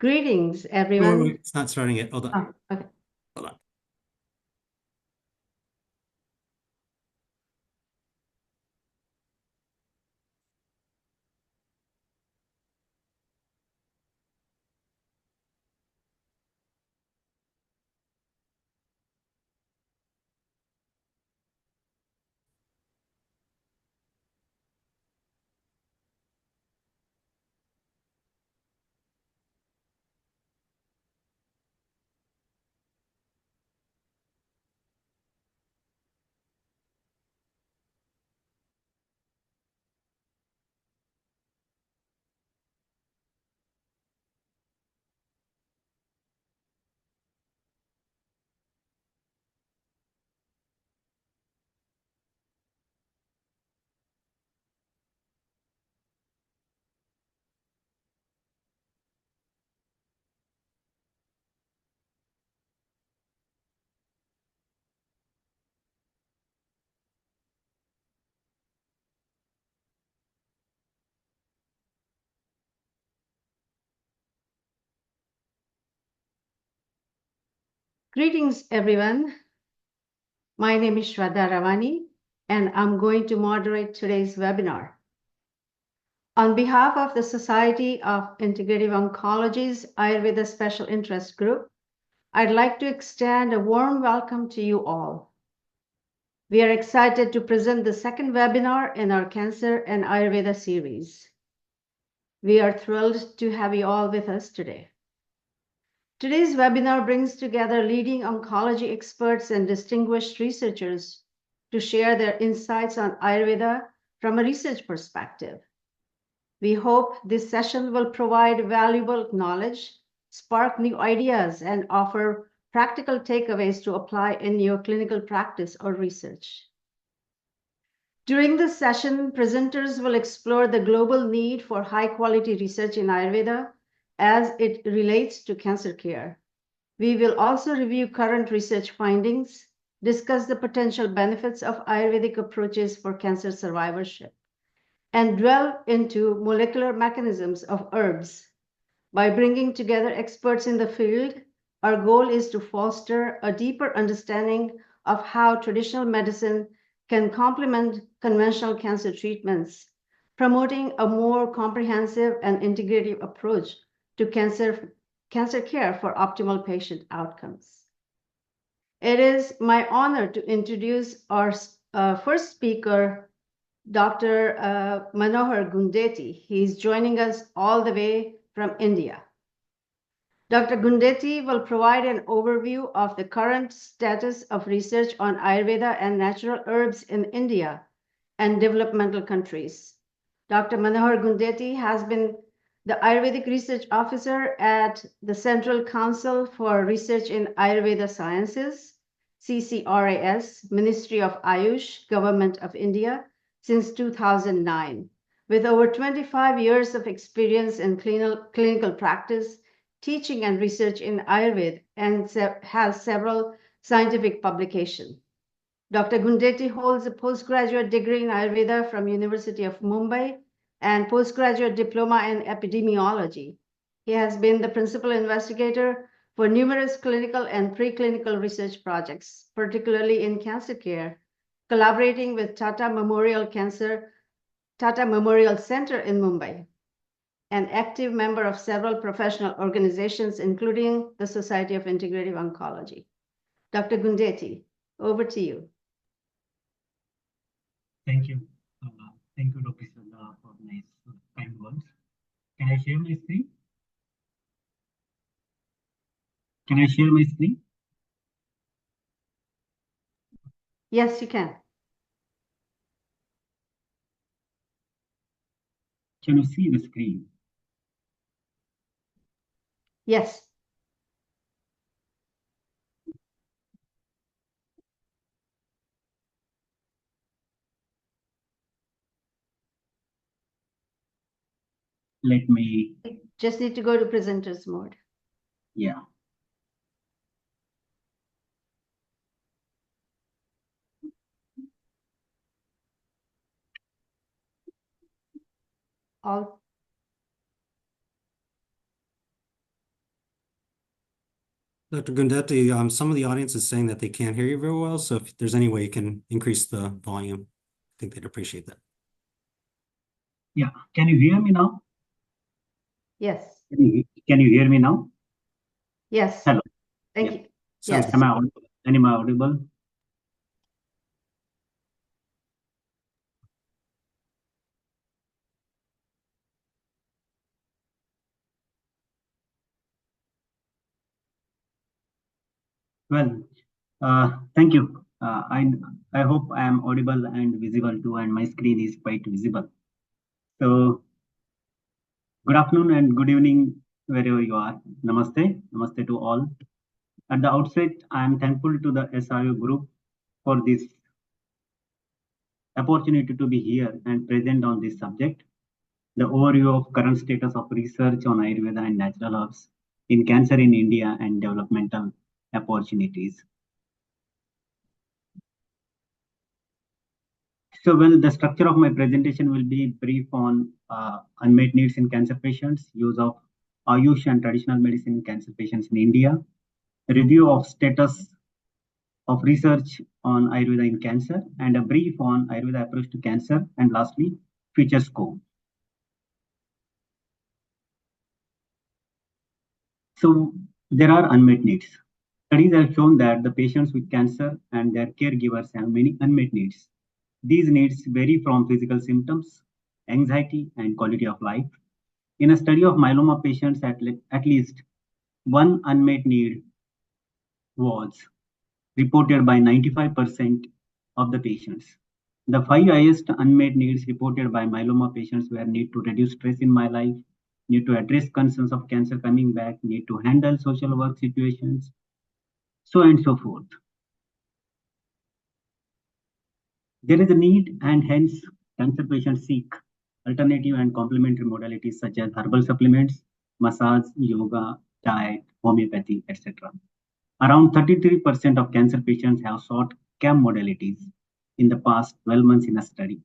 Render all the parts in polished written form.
Greetings, everyone. Wait, it's not starting yet. Hold on. Oh, okay. Hold on. Greetings, everyone. My name is Shraddha Ravani, and I'm going to moderate today's webinar. On behalf of the Society of Integrative Oncology's Ayurveda Special Interest Group, I'd like to extend a warm welcome to you all. We are excited to present the second webinar in our Cancer and Ayurveda series. We are thrilled to have you all with us today. Today's webinar brings together leading oncology experts and distinguished researchers to share their insights on Ayurveda from a research perspective. We hope this session will provide valuable knowledge, spark new ideas, and offer practical takeaways to apply in your clinical practice or research. During this session, presenters will explore the global need for high-quality research in Ayurveda as it relates to cancer care. We will also review current research findings, discuss the potential benefits of Ayurvedic approaches for cancer survivorship, and dwell into molecular mechanisms of herbs. By bringing together experts in the field, our goal is to foster a deeper understanding of how traditional medicine can complement conventional cancer treatments, promoting a more comprehensive and integrative approach to cancer care for optimal patient outcomes. It is my honor to introduce our first speaker, Dr. Manohar Gundeti. He's joining us all the way from India. Dr. Gundeti will provide an overview of the current status of research on Ayurveda and natural herbs in India and developmental countries. Dr. Manohar Gundeti has been the Ayurvedic Research Officer at the Central Council for Research in Ayurveda Sciences, CCRAS, Ministry of Ayush, Government of India, since 2009. With over 25 years of experience in clinical practice, teaching and research in Ayurveda, and has several scientific publications. Dr. Gundeti holds a postgraduate degree in Ayurveda from University of Mumbai and postgraduate diploma in epidemiology. He has been the principal investigator for numerous clinical and preclinical research projects, particularly in cancer care, collaborating with Tata Memorial Center in Mumbai, an active member of several professional organizations, including the Society of Integrative Oncology. Dr. Gundeti, over to you. Thank you. Thank you, Dr. Shraddha, for nice kind words. Can I share my screen? Can I share my screen? Yes, you can. Can you see the screen? Yes. Let me. Just need to go to presenters mode. Yeah. all. Dr. Gundeti, some of the audience is saying that they can't hear you very well, so if there's any way you can increase the volume, I think they'd appreciate that. Yeah, can you hear me now? Yes. Can you hear me now? Yes. Hello. Thank Yeah. you. Sounds Yes. good. Am I audible? Well, thank you. I hope I am audible and visible too, and my screen is quite visible. So, good afternoon and good evening wherever you are. Namaste, namaste to all. At the outset, I am thankful to the SIO group for this opportunity to be here and present on this subject. The overview of current status of research on Ayurveda and natural herbs in cancer in India and developmental opportunities. So, well, the structure of my presentation will be brief on unmet needs in cancer patients, use of Ayush and traditional medicine in cancer patients in India, review of status of research on Ayurveda in cancer, and a brief on Ayurveda approach to cancer, and lastly, future scope. So, there are unmet needs. Studies have shown that the patients with cancer and their caregivers have many unmet needs. These needs vary from physical symptoms, anxiety, and quality of life. In a study of myeloma patients, at least one unmet need was reported by 95% of the patients. The five highest unmet needs reported by myeloma patients were need to reduce stress in my life, need to address concerns of cancer coming back, need to handle social work situations, so and so forth. There is a need, and hence cancer patients seek alternative and complementary modalities such as herbal supplements, massage, yoga, diet, homeopathy, etc. Around 33% of cancer patients have sought CAM modalities in the past 12 months in a study.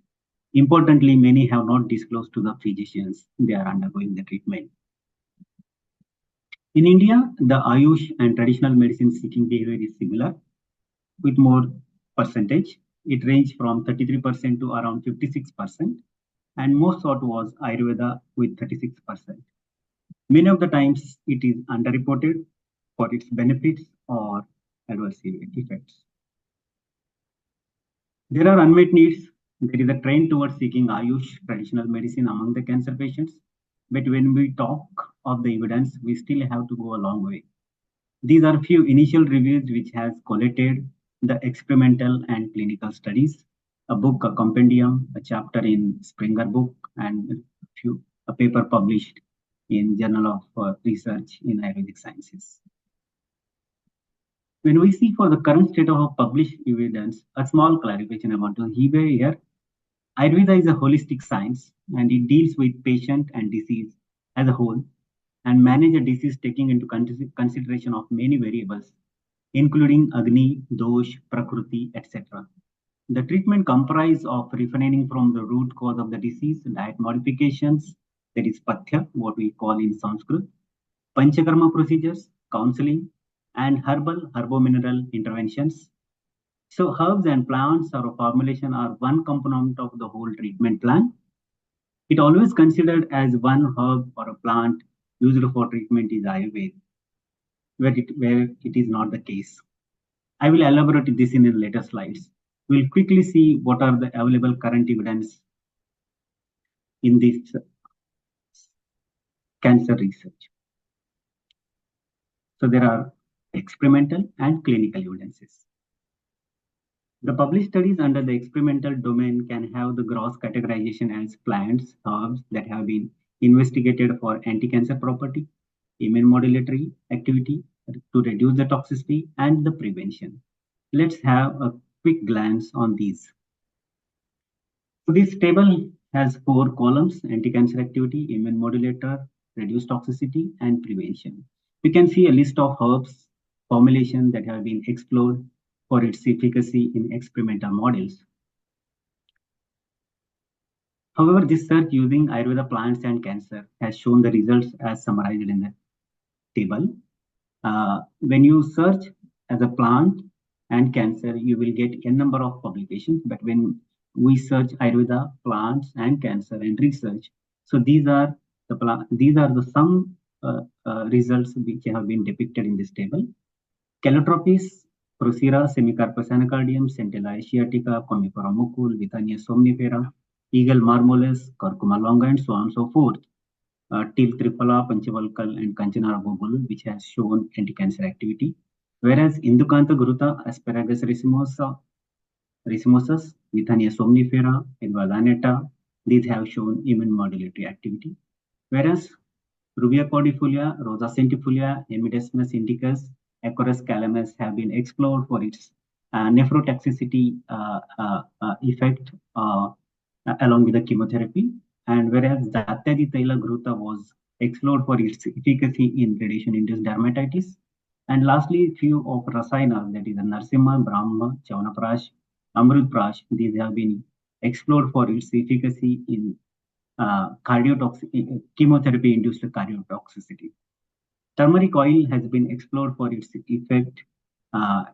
Importantly, many have not disclosed to the physicians they are undergoing the treatment. In India, the Ayush and traditional medicine seeking behavior is similar with more percentage. It ranged from 33% to around 56%, and most sought was Ayurveda with 36%. Many of the times it is underreported for its benefits or adverse effects. There are unmet needs. There is a trend towards seeking Ayush traditional medicine among the cancer patients. But when we talk of the evidence, we still have to go a long way. These are few initial reviews which has collated the experimental and clinical studies, a book, a compendium, a chapter in Springer book, and a paper published in Journal of Research in Ayurvedic Sciences. When we see for the current state of published evidence, a small clarification I want to give here. Ayurveda is a holistic science and it deals with patient and disease as a whole and manage a disease taking into consideration of many variables, including Agni, Dosh, Prakriti, etc. The treatment comprises of refraining from the root cause of the disease, diet modifications, that is Pathya, what we call in Sanskrit, Panchakarma procedures, counseling, and herbo-mineral interventions. So herbs and plants or formulation are one component of the whole treatment plan. It always considered as one herb or a plant used for treatment is Ayurveda, where it is not the case. I will elaborate this in the later slides. We'll quickly see what are the available current evidence in this cancer research. So there are experimental and clinical evidences. The published studies under the experimental domain can have the gross categorization as plants, herbs that have been investigated for anti-cancer property, immune modulatory activity to reduce the toxicity and the prevention. Let's have a quick glance on these. So this table has 4 columns: anti-cancer activity, immune modulator, reduced toxicity, and prevention. We can see a list of herbs formulations that have been explored for its efficacy in experimental models. However, this search using Ayurveda plants and cancer has shown the results as summarized in the table. When you search as a plant and cancer, you will get n number of publications. But when we search Ayurveda plants and cancer and research, so these are the some results which have been depicted in this table. Calotropis, Procera, Semicarpus anacardium, Centella asiatica, Commiphora mucul, Withania somnifera, Eagle marmolis, Curcuma longa, and so on and so forth. Till Triphala, Panchavalkal, and Kanchanara Gogul, which has shown anti-cancer activity. Whereas Indukantha Guruta, Asparagus racemosus, Withania somnifera, and Valaneta, these have shown immune modulatory activity. Whereas Rubia cordifolia, Rosa centifolia, Hemidesmus indicus, Acorus calamus have been explored for its nephrotoxicity effect along with the chemotherapy. And whereas Datyadi Taila Gruta was explored for its efficacy in radiation-induced dermatitis. And lastly, few of Rasainas, that is Narsimha, Brahma, Chavanaprash, Amrutprash, these have been explored for its efficacy in chemotherapy-induced cardiotoxicity. Turmeric oil has been explored for its effect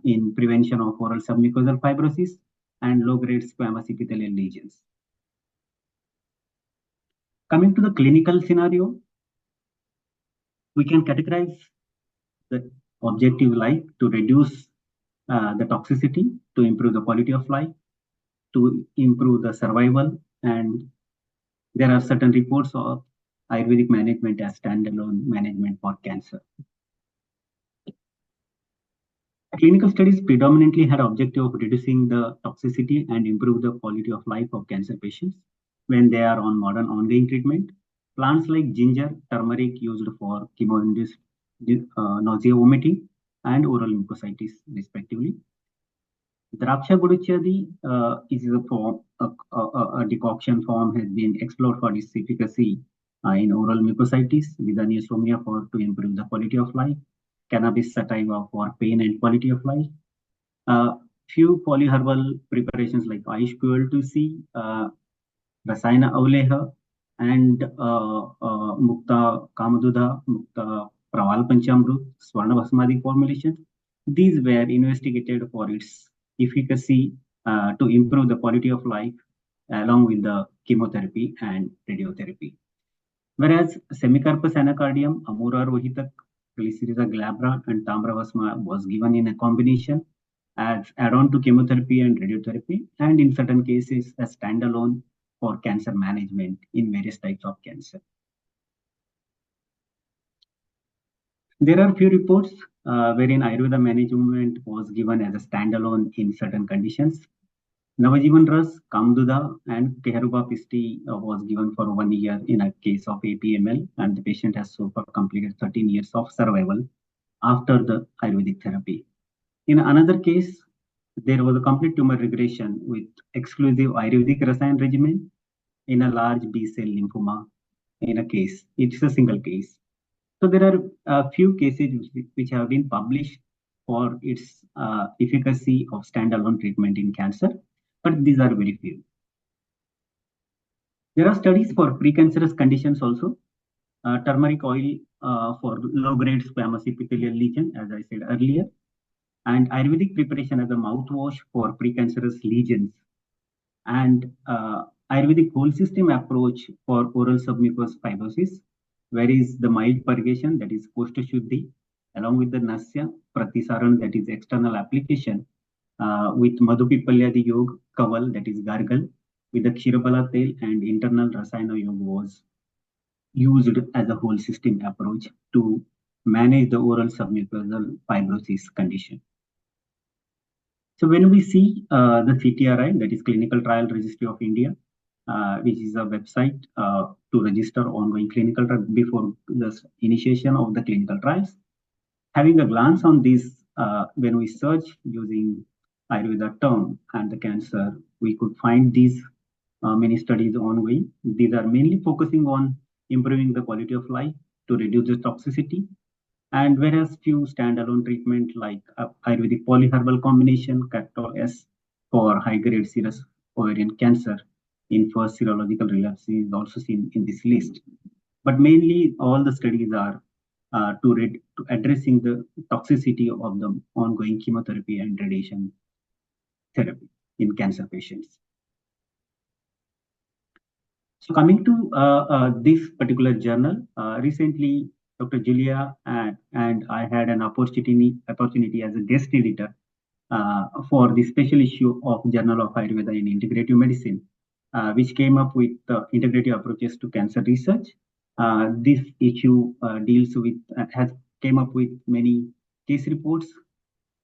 in prevention of oral submucosal fibrosis and low-grade squamous epithelial lesions. Coming to the clinical scenario, we can categorize the objective like to reduce the toxicity, to improve the quality of life, to improve the survival, and there are certain reports of Ayurvedic management as standalone management for cancer. Clinical studies predominantly had objective of reducing the toxicity and improve the quality of life of cancer patients when they are on modern ongoing treatment. Plants like ginger, turmeric used for chemo-induced nausea, vomiting, and oral mucositis, respectively. Draksha Guduchadi is a decoction form has been explored for its efficacy in oral mucositis, Withania somnia for to improve the quality of life, Cannabis sativa for pain and quality of life. Few polyherbal preparations like Ayush Pul2C, Rasayana Avleha, and Mukta Kamadudha, Mukta Praval Panchamrut, Swarna Basmadi formulations. These were investigated for its efficacy to improve the quality of life along with the chemotherapy and radiotherapy. Whereas Semicarpus anacardium, Amura rohitak, Glycyrrhiza glabra, and Tamravasma was given in a combination as add-on to chemotherapy and radiotherapy, and in certain cases as standalone for cancer management in various types of cancer. There are few reports wherein Ayurveda management was given as a standalone in certain conditions. Navajivan Ras, Kamduda, and Keharuba Pisti was given for 1 year in a case of APML, and the patient has so far completed 13 years of survival after the Ayurvedic therapy. In another case, there was a complete tumor regression with exclusive Ayurvedic Rasayan regimen in a large B-cell lymphoma in a case. It's a single case. So there are a few cases which have been published for its efficacy of standalone treatment in cancer, but these are very few. There are studies for precancerous conditions also. Turmeric oil for low-grade squamous epithelial lesion, as I said earlier, and Ayurvedic preparation as a mouthwash for precancerous lesions, and Ayurvedic whole system approach for oral submucous fibrosis, where is the mild purgation, that is Kostashuddhi, along with the Nasya, Pratisaran, that is external application, with Madhupipalyadi Yog, Kaval, that is gargle, with the Kshirabala Tel, and internal Rasayana Yoga was used as a whole system approach to manage the oral submucosal fibrosis condition. So when we see the CTRI, that is Clinical Trial Registry of India, which is a website to register ongoing clinical trial before the initiation of the clinical trials. Having a glance on this, when we search using Ayurveda term and the cancer, we could find these many studies ongoing. These are mainly focusing on improving the quality of life to reduce the toxicity. And whereas few standalone treatment like Ayurvedic polyherbal combination, Cactol S for high-grade serous ovarian cancer, in first serological relapse is also seen in this list. But mainly all the studies are to addressing the toxicity of the ongoing chemotherapy and radiation therapy in cancer patients. So coming to this particular journal, recently Dr. Julia and I had an opportunity as a guest editor for the special issue of Journal of Ayurveda in Integrative Medicine, which came up with integrative approaches to cancer research. This issue deals with has came up with many case reports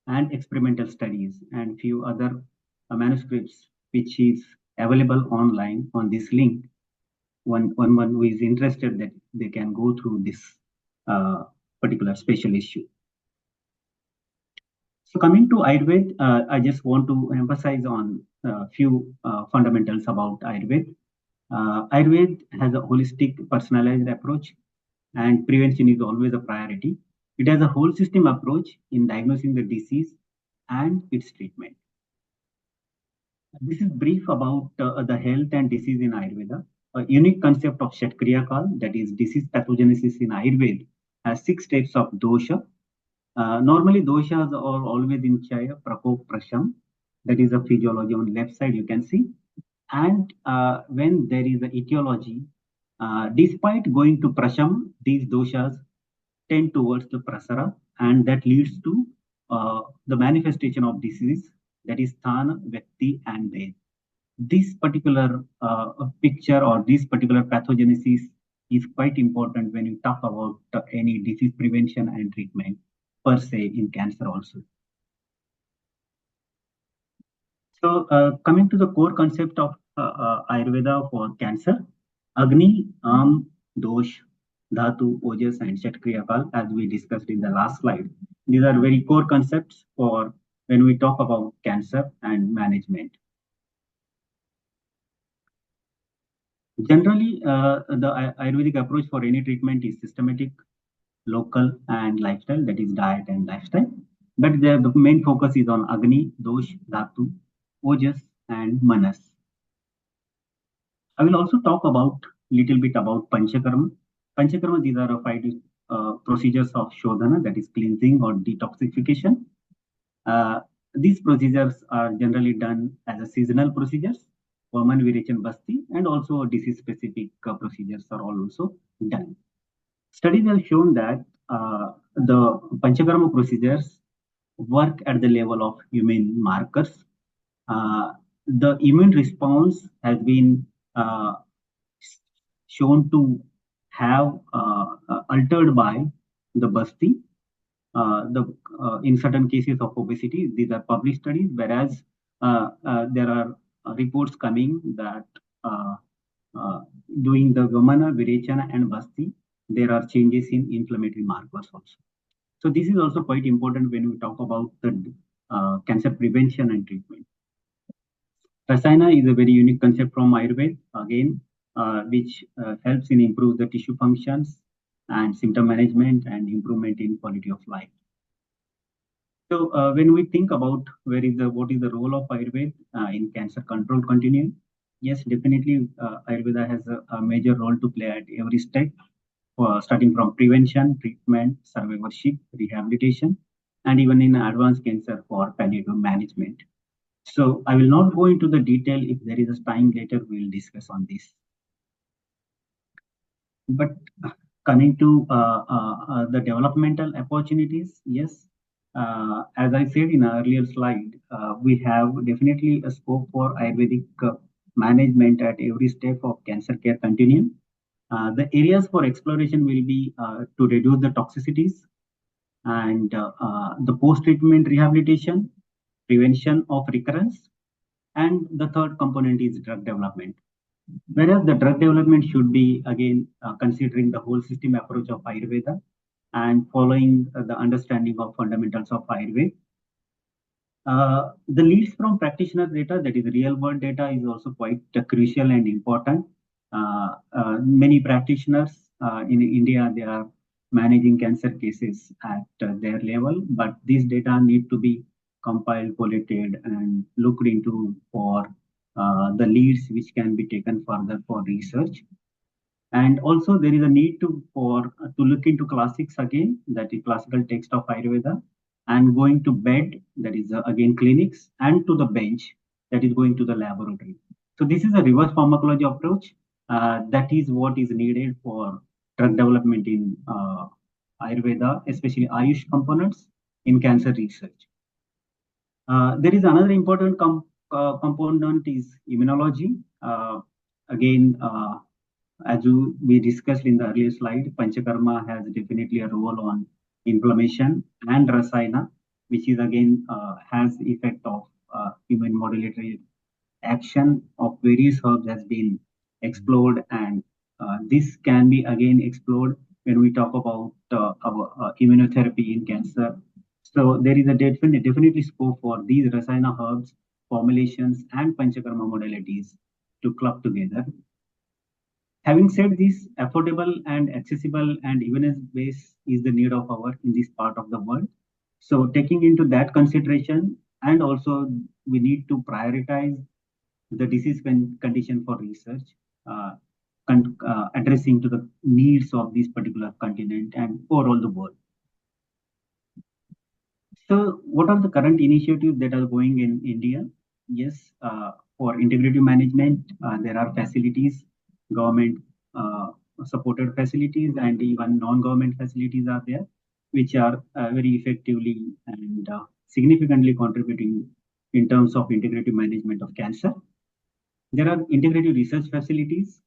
and experimental studies and few other manuscripts, which is available online on this link. One who is interested, that they can go through this particular special issue. So coming to Ayurveda, I just want to emphasize on a few fundamentals about Ayurveda. Ayurveda has a holistic, personalized approach, and prevention is always a priority. It has a whole system approach in diagnosing the disease and its treatment. This is brief about the health and disease in Ayurveda. A unique concept of Shatkriya, that is disease pathogenesis in Ayurveda, has 6 steps of dosha. Normally, doshas are always in Chaya, Prakop, Prasham. That is a physiology on left side, you can see. And when there is an etiology, despite going to Prasham, these doshas tend towards the Prasara, and that leads to the manifestation of disease, that is Sthana, Vyakti, and Ved. This particular picture or this particular pathogenesis is quite important when you talk about any disease prevention and treatment per se in cancer also. So coming to the core concept of Ayurveda for cancer, Agni, Dosh, Dhatu, Ojas, and Shatkriya, as we discussed in the last slide. These are very core concepts for when we talk about cancer and management. Generally, the Ayurvedic approach for any treatment is systematic, local, and lifestyle, that is diet and lifestyle. But the main focus is on Agni, Dosh, Dhatu, Ojas, and Manas. I will also talk about little bit about Panchakarma. Panchakarma, these are 5 procedures of Shodhana, that is cleansing or detoxification. These procedures are generally done as a seasonal procedures, Vaman, Virechan, Basti, and also disease-specific procedures are also done. Studies have shown that the Panchakarma procedures work at the level of immune markers. The immune response has been shown to have altered by the Basti. In certain cases of obesity, these are published studies, whereas there are reports coming that doing the Vamana, Virechana, and Basti, there are changes in inflammatory markers also. So this is also quite important when we talk about the cancer prevention and treatment. Rasayana is a very unique concept from Ayurveda, again, which helps in improve the tissue functions and symptom management and improvement in quality of life. So when we think about what is the role of Ayurveda in cancer control continuum, yes, definitely Ayurveda has a major role to play at every step, starting from prevention, treatment, survivorship, rehabilitation, and even in advanced cancer for palliative management. So I will not go into the detail. If there is a time later, we will discuss on this. But coming to the developmental opportunities, yes, as I said in an earlier slide, we have definitely a scope for Ayurvedic management at every step of cancer care continuum. The areas for exploration will be to reduce the toxicities and the post-treatment rehabilitation, prevention of recurrence, and the third component is drug development. Whereas the drug development should be, again, considering the whole system approach of Ayurveda and following the understanding of fundamentals of Ayurveda. The leads from practitioner data, that is real world data, is also quite crucial and important. Many practitioners in India, they are managing cancer cases at their level, but these data need to be compiled, collated, and looked into for the leads which can be taken further for research. And also there is a need to look into classics again, that is classical text of Ayurveda, and going to bed, that is again clinics, and to the bench, that is going to the laboratory. So this is a reverse pharmacology approach. That is what is needed for drug development in Ayurveda, especially Ayush components in cancer research. There is another important component is immunology. Again, as we discussed in the earlier slide, Panchakarma has definitely a role on inflammation, and Rasayana, which is again has the effect of immune modulatory action of various herbs has been explored, and this can be again explored when we talk about our immunotherapy in cancer. So there is a definitely scope for these Rasayana herbs, formulations, and Panchakarma modalities to club together. Having said this, affordable and accessible and evidence-based is the need of our in this part of the world. So taking into that consideration, and also we need to prioritize the disease condition for research, addressing to the needs of this particular continent and overall the world. So what are the current initiatives that are going in India? Yes, for integrative management, there are facilities, government supported facilities, and even non-government facilities are there, which are very effectively and significantly contributing in terms of integrative management of cancer. There are integrative research facilities.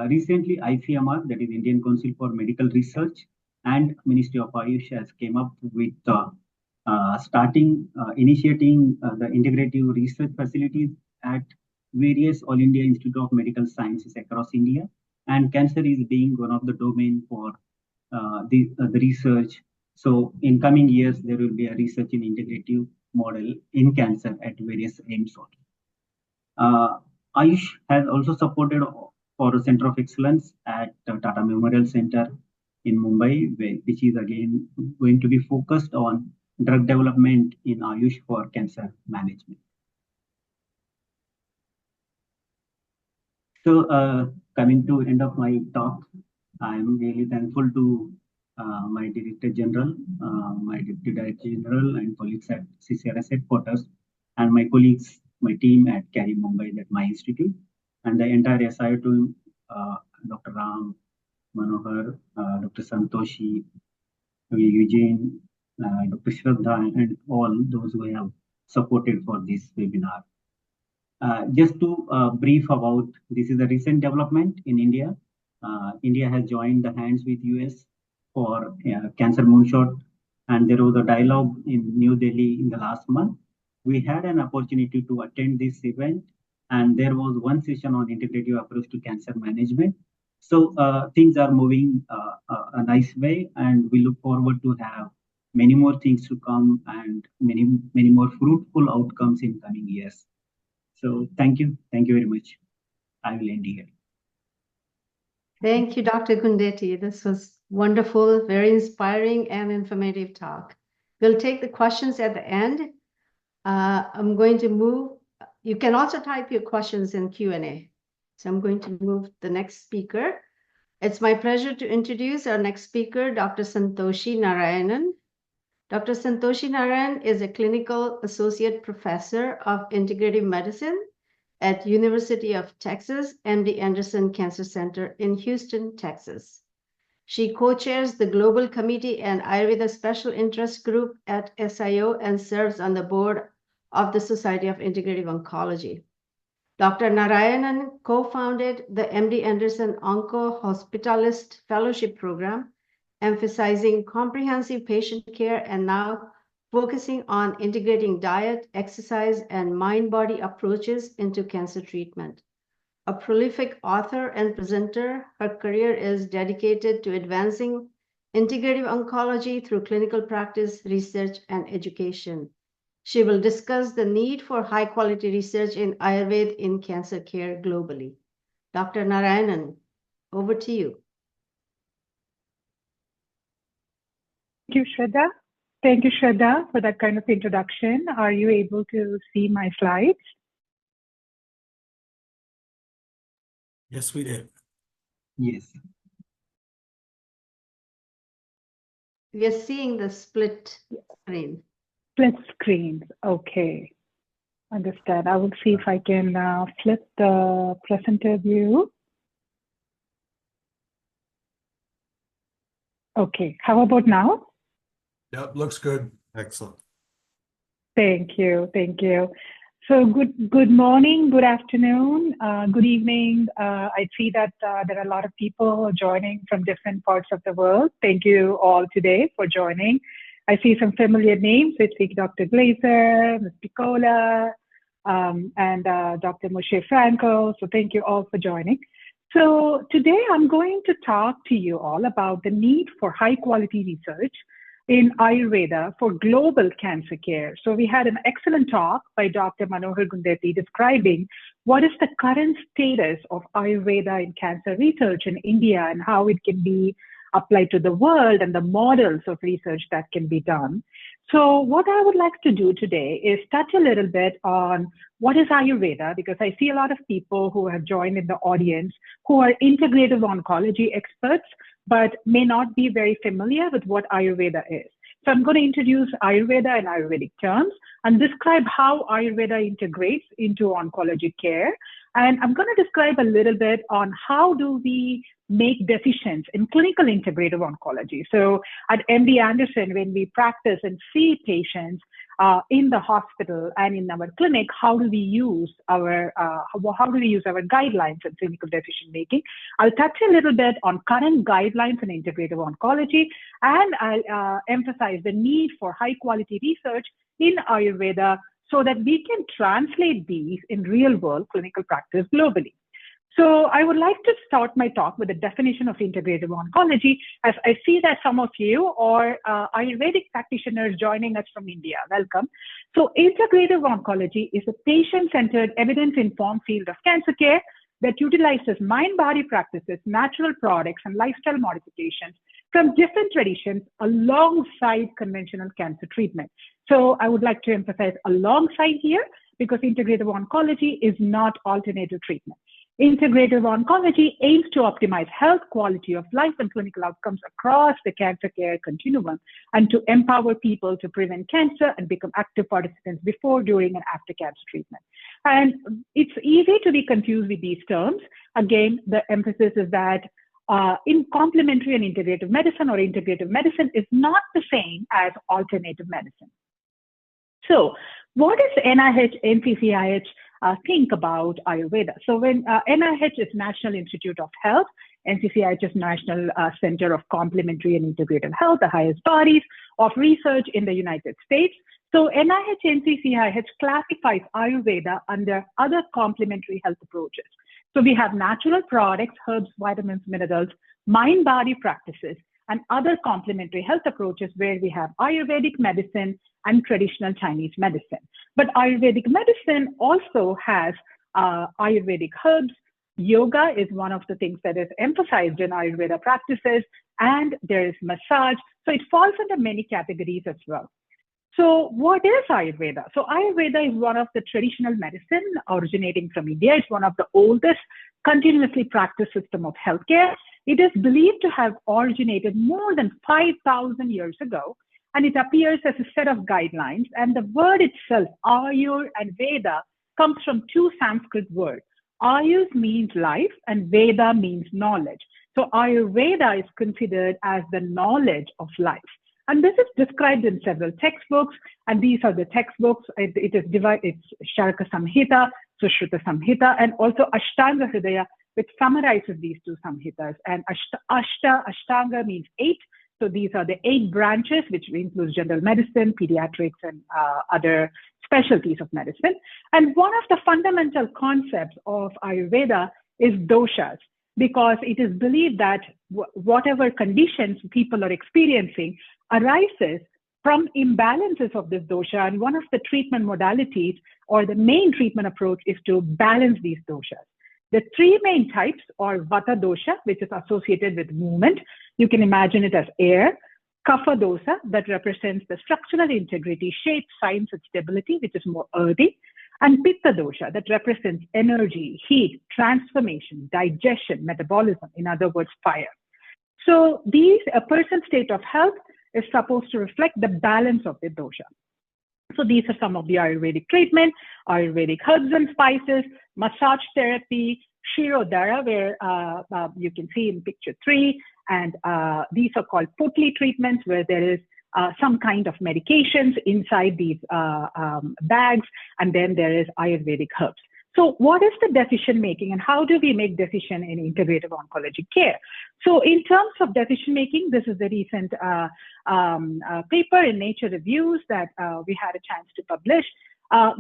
Recently, ICMR, that is Indian Council for Medical Research, and Ministry of Ayush has came up with initiating the integrative research facilities at various All India Institute of Medical Sciences across India, and cancer is being one of the domain for the research. So in coming years, there will be a research in integrative model in cancer at various aims. Ayush has also supported for a Center of Excellence at Tata Memorial Center in Mumbai, which is again going to be focused on drug development in Ayush for cancer management. So coming to end of my talk, I am really thankful to my Director General, my Deputy Director General, and colleagues at CCRS headquarters, and my colleagues, my team at CARI Mumbai at my institute, and the entire SIO team, Dr. Ram, Manohar, Dr. Santhosshi, Eugene, Dr. Shraddha, and all those who have supported for this webinar. Just to brief about, this is a recent development in India. India has joined the hands with US for Cancer Moonshot, and there was a dialogue in New Delhi in the last month. We had an opportunity to attend this event, and there was one session on integrative approach to cancer management. So things are moving a nice way, and we look forward to have many more things to come and many more fruitful outcomes in coming years. So thank you very much. I will end here. Thank you, Dr. Gundeti. This was wonderful, very inspiring and informative talk. We'll take the questions at the end. I'm going to move. You can also type your questions in Q&A. So I'm going to move the next speaker. It's my pleasure to introduce our next speaker, Dr. Santhosshi Narayanan. Dr. Santhosshi Narayanan is a clinical associate professor of integrative medicine at University of Texas MD Anderson Cancer Center in Houston, Texas. She co-chairs the Global Committee and Ayurveda Special Interest Group at SIO and serves on the board of the Society of Integrative Oncology. Dr. Narayanan co-founded the MD Anderson Onco Hospitalist Fellowship Program, emphasizing comprehensive patient care and now focusing on integrating diet, exercise, and mind-body approaches into cancer treatment. A prolific author and presenter, her career is dedicated to advancing integrative oncology through clinical practice, research, and education. She will discuss the need for high-quality research in Ayurveda in cancer care globally. Dr. Narayanan, over to you. Thank you, Shraddha. Thank you, Shraddha, for that kind of introduction. Are you able to see my slides? Yes, we did. Yes. We are seeing the split screen. Split screens. Okay. Understand. I will see if I can flip the presenter view. Okay. How about now? Yep, looks good. Excellent. Thank you. Thank you. So good morning, good afternoon, good evening. I see that there are a lot of people joining from different parts of the world. Thank you all today for joining. I see some familiar names. I see Dr. Glazer, Ms. Piccola, and Dr. Moshe Franco. So thank you all for joining. So today I'm going to talk to you all about the need for high quality research in Ayurveda for global cancer care. So we had an excellent talk by Dr. Manohar Gundeti describing what is the current status of Ayurveda in cancer research in India and how it can be applied to the world and the models of research that can be done. So what I would like to do today is touch a little bit on what is Ayurveda, because I see a lot of people who have joined in the audience who are integrative oncology experts, but may not be very familiar with what Ayurveda is. So I'm going to introduce Ayurveda in Ayurvedic terms and describe how Ayurveda integrates into oncology care. And I'm going to describe a little bit on how do we make decisions in clinical integrative oncology. So at MD Anderson, when we practice and see patients in the hospital and in our clinic, how do we use our guidelines in clinical decision making? I'll touch a little bit on current guidelines in integrative oncology, and I'll emphasize the need for high quality research in Ayurveda so that we can translate these in real world clinical practice globally. So I would like to start my talk with a definition of integrative oncology, as I see that some of you are Ayurvedic practitioners joining us from India. Welcome. So integrative oncology is a patient-centered, evidence-informed field of cancer care that utilizes mind-body practices, natural products, and lifestyle modifications from different traditions alongside conventional cancer treatment. So I would like to emphasize alongside here, because integrative oncology is not alternative treatment. Integrative oncology aims to optimize health, quality of life, and clinical outcomes across the cancer care continuum, and to empower people to prevent cancer and become active participants before, during, and after cancer treatment. And it's easy to be confused with these terms. Again, the emphasis is that in complementary and integrative medicine, or integrative medicine is not the same as alternative medicine. So what does NIH, NCCIH think about Ayurveda? So when NIH is National Institute of Health, NCCIH is National Center of Complementary and Integrative Health, the highest bodies of research in the United States. So NIH, NCCIH classifies Ayurveda under other complementary health approaches. So we have natural products, herbs, vitamins, minerals, mind-body practices, and other complementary health approaches where we have Ayurvedic medicine and traditional Chinese medicine. But Ayurvedic medicine also has Ayurvedic herbs. Yoga is one of the things that is emphasized in Ayurveda practices, and there is massage. So it falls under many categories as well. So what is Ayurveda? So Ayurveda is one of the traditional medicine originating from India. It's one of the oldest continuously practiced system of healthcare. It is believed to have originated more than 5,000 years ago, and it appears as a set of guidelines. And the word itself, Ayur and Veda, comes from two Sanskrit words. Ayur means life and Veda means knowledge. So Ayurveda is considered as the knowledge of life. And this is described in several textbooks, and these are the textbooks. It is divided, it's Sharaka Samhita, Sushruta Samhita, and also Ashtanga Hridaya, which summarizes these two Samhitas. And Ashtanga means 8. So these are the 8 branches, which includes general medicine, pediatrics, and other specialties of medicine. And one of the fundamental concepts of Ayurveda is doshas, because it is believed that whatever conditions people are experiencing arises from imbalances of this dosha. And one of the treatment modalities, or the main treatment approach, is to balance these doshas. The 3 main types are Vata dosha, which is associated with movement. You can imagine it as air. Kapha dosha, that represents the structural integrity, shape, size, and stability, which is more earthy. and Pitta dosha that represents energy, heat, transformation, digestion, metabolism, in other words, fire. So a person's state of health is supposed to reflect the balance of the dosha. So these are some of the Ayurvedic treatment, Ayurvedic herbs and spices, massage therapy, Shirodhara, where you can see in picture 3, and these are called Putli treatments, where there is some kind of medications inside these bags, and then there is Ayurvedic herbs. So what is the decision making, and how do we make decision in integrative oncology care? So in terms of decision making, this is the recent paper in Nature Reviews that we had a chance to publish.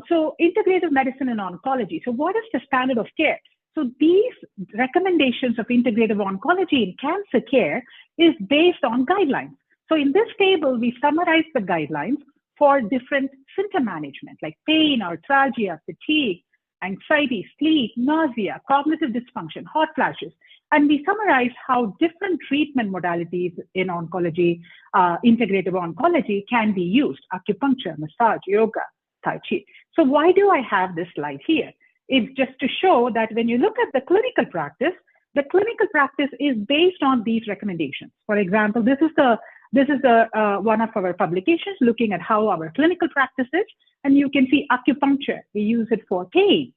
So integrative medicine and oncology. So what is the standard of care? So these recommendations of integrative oncology in cancer care is based on guidelines. So in this table, we summarize the guidelines for different symptom management, like pain, arthralgia, fatigue, anxiety, sleep, nausea, cognitive dysfunction, hot flashes. And we summarize how different treatment modalities in oncology, integrative oncology, can be used: acupuncture, massage, yoga, Tai Chi. So why do I have this slide here? It's just to show that when you look at the clinical practice is based on these recommendations. For example, this is one of our publications looking at how our clinical practice is, and you can see acupuncture, we use it for pain.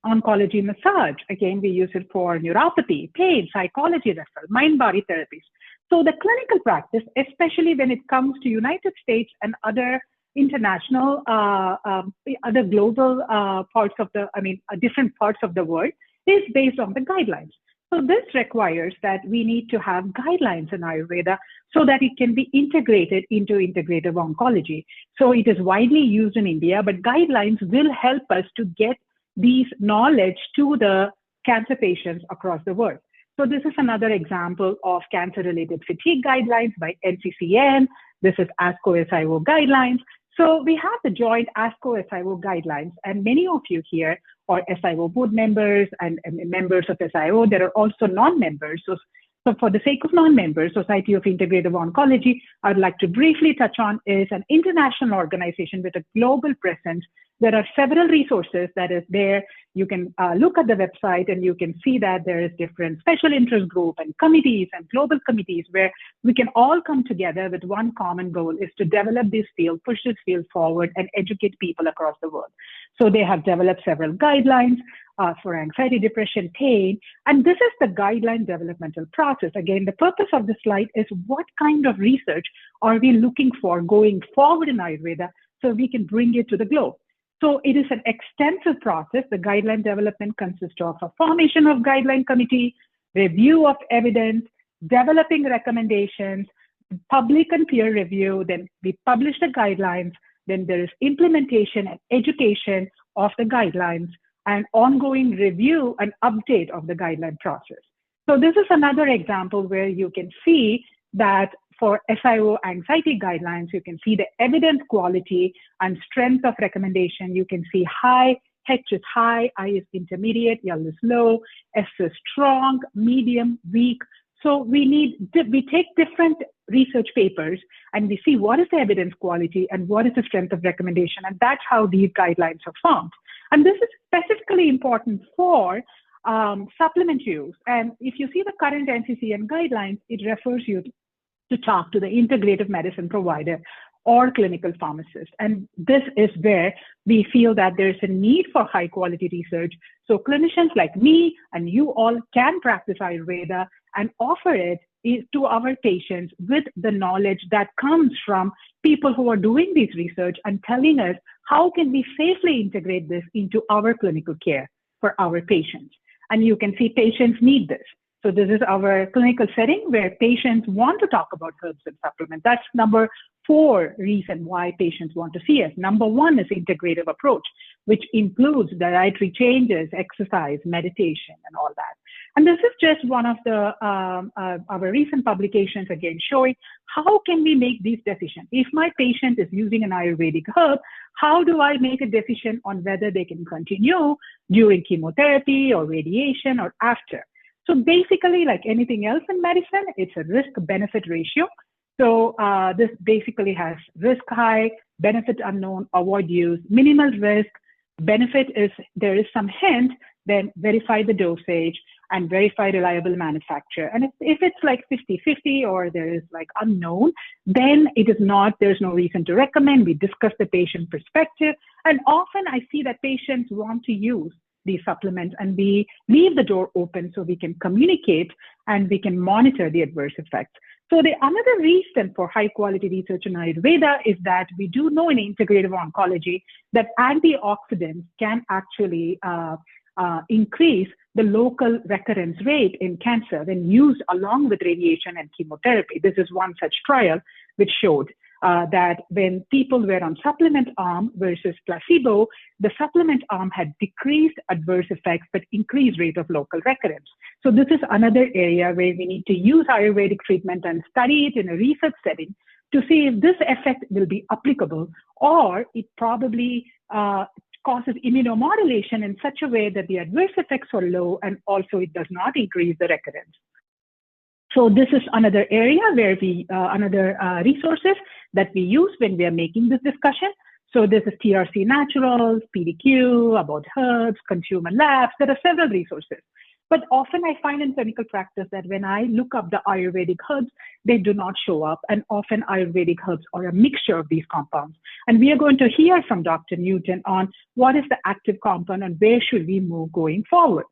Oncology massage, again, we use it for neuropathy, pain, psychology referral, mind-body therapies. So the clinical practice, especially when it comes to United States and other international, other global parts of the, different parts of the world, is based on the guidelines. So this requires that we need to have guidelines in Ayurveda so that it can be integrated into integrative oncology. So it is widely used in India, but guidelines will help us to get these knowledge to the cancer patients across the world. So this is another example of cancer-related fatigue guidelines by NCCN. This is ASCO SIO guidelines. So we have the joint ASCO SIO guidelines, and many of you here are SIO board members and members of SIO. There are also non-members. So for the sake of non-members, Society of Integrative Oncology, I'd like to briefly touch on is an international organization with a global presence. There are several resources that is there. You can look at the website and you can see that there is different special interest group and committees and global committees where we can all come together with one common goal is to develop this field, push this field forward and educate people across the world. So they have developed several guidelines for anxiety, depression, pain, and this is the guideline developmental process. Again, the purpose of the slide is what kind of research are we looking for going forward in Ayurveda so we can bring it to the globe. So it is an extensive process. The guideline development consists of a formation of guideline committee, review of evidence, developing recommendations, public and peer review, then we publish the guidelines, then there is implementation and education of the guidelines, and ongoing review and update of the guideline process. So this is another example where you can see that for SIO anxiety guidelines, you can see the evidence quality and strength of recommendation. You can see high, H is high, I is intermediate, L is low, S is strong, medium, weak. So we take different research papers and we see what is the evidence quality and what is the strength of recommendation. And that's how these guidelines are formed. And this is specifically important for supplement use. And if you see the current NCCN guidelines, it refers you to talk to the integrative medicine provider or clinical pharmacist. And this is where we feel that there's a need for high quality research. So clinicians like me and you all can practice Ayurveda and offer it to our patients with the knowledge that comes from people who are doing this research and telling us how can we safely integrate this into our clinical care for our patients. And you can see patients need this. So this is our clinical setting where patients want to talk about herbs and supplements. That's number 4 reason why patients want to see us. Number 1 is integrative approach, which includes dietary changes, exercise, meditation, and all that. And this is just one of the our recent publications, again, showing how can we make these decisions. If my patient is using an Ayurvedic herb, how do I make a decision on whether they can continue during chemotherapy or radiation or after? So basically, like anything else in medicine, it's a risk-benefit ratio. So this basically has risk high, benefit unknown, avoid use, minimal risk, benefit is there is some hint, then verify the dosage and verify reliable manufacturer. And if it's like 50-50 or there is like unknown, then it is not, there's no reason to recommend. We discuss the patient perspective. And often I see that patients want to use these supplements and we leave the door open so we can communicate and we can monitor the adverse effects. So the another reason for high quality research in Ayurveda is that we do know in integrative oncology that antioxidants can actually increase the local recurrence rate in cancer when used along with radiation and chemotherapy. This is one such trial which showed that when people were on supplement arm versus placebo, the supplement arm had decreased adverse effects but increased rate of local recurrence. So this is another area where we need to use Ayurvedic treatment and study it in a research setting to see if this effect will be applicable or it probably causes immunomodulation in such a way that the adverse effects are low and also it does not increase the recurrence. So this is another area where we, resources that we use when we are making this discussion. So this is TRC Naturals, PDQ, About Herbs, Consumer Labs. There are several resources. But often I find in clinical practice that when I look up the Ayurvedic herbs, they do not show up. And often Ayurvedic herbs are a mixture of these compounds. And we are going to hear from Dr. Newton on what is the active compound and where should we move going forward.